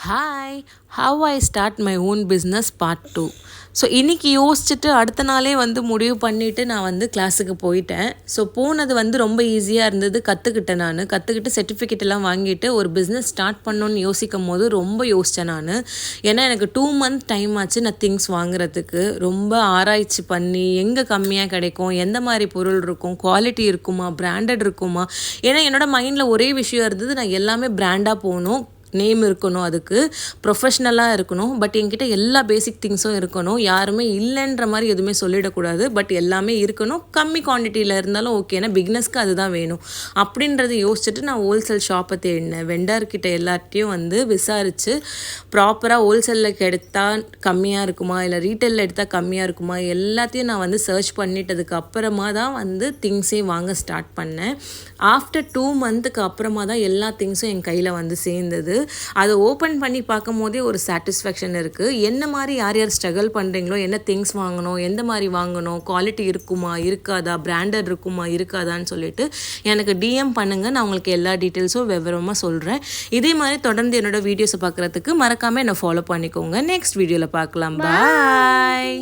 Hi, how I start my own business part 2. So இன்றைக்கி யோசிச்சுட்டு அடுத்த நாளே முடிவு பண்ணிவிட்டு நான் கிளாஸுக்கு போயிட்டேன். ஸோ போனது ரொம்ப ஈஸியாக இருந்தது. கற்றுக்கிட்டு சர்டிஃபிகேட்டெல்லாம் வாங்கிட்டு ஒரு பிஸ்னஸ் ஸ்டார்ட் பண்ணணுன்னு யோசிக்கும் போது ரொம்ப யோசித்தேன் நான். ஏன்னா எனக்கு 2 மந்த் டைம் ஆச்சு நான் திங்ஸ் வாங்குறதுக்கு. ரொம்ப ஆராய்ச்சி பண்ணி எங்கே கம்மியாக கிடைக்கும், எந்த மாதிரி பொருள் இருக்கும், குவாலிட்டி இருக்குமா, பிராண்டட் இருக்குமா. ஏன்னா என்னோடய மைண்டில் ஒரே விஷயம் இருந்தது, நான் எல்லாமே பிராண்டாக போகணும், நேம் இருக்கணும், அதுக்கு ப்ரொஃபஷ்னலாக இருக்கணும். பட் என்கிட்ட எல்லா பேசிக் திங்ஸும் இருக்கணும். யாருமே இல்லைன்ற மாதிரி எதுவுமே சொல்லிடக்கூடாது. பட் எல்லாமே இருக்கணும். கம்மி குவான்டிட்டியில் இருந்தாலும் ஓகே, ஏன்னா பிக்னஸ்க்கு அதுதான் வேணும் அப்படின்றத யோசிச்சுட்டு நான் ஹோல்சேல் ஷாப்பை தேடினேன். வெண்டர்கிட்ட எல்லாத்தையும் விசாரித்து ப்ராப்பராக ஹோல்சேலில் எடுத்தால் கம்மியாக இருக்குமா, இல்லை ரீட்டெயிலில் எடுத்தால் கம்மியாக இருக்குமா, எல்லாத்தையும் நான் சர்ச் பண்ணிட்டதுக்கு அப்புறமா தான் திங்ஸே வாங்க ஸ்டார்ட் பண்ணேன். ஆஃப்டர் 2 மந்த்துக்கு அப்புறமா தான் எல்லா திங்ஸும் என் கையில் சேர்ந்தது. அதை ஓப்பன் பண்ணி பார்க்கும் போதே ஒரு சாட்டிஸ்ஃபேக்ஷன் இருக்குது. என்ன மாதிரி யார் யார் ஸ்ட்ரகிள் பண்ணுறீங்களோ, என்ன திங்ஸ் வாங்கணும், எந்த மாதிரி வாங்கணும், குவாலிட்டி இருக்குமா இருக்காதா, பிராண்டட் இருக்குமா இருக்காதான்னு சொல்லிட்டு எனக்கு டிஎம் பண்ணுங்கள். நான் உங்களுக்கு எல்லா டீட்டெயில்ஸும் விவரமாக சொல்கிறேன். இதே மாதிரி தொடர்ந்து என்னோடய வீடியோஸை பார்க்குறதுக்கு மறக்காமல் என்னை ஃபாலோ பண்ணிக்கோங்க. நெக்ஸ்ட் வீடியோவில் பார்க்கலாம். பாய்.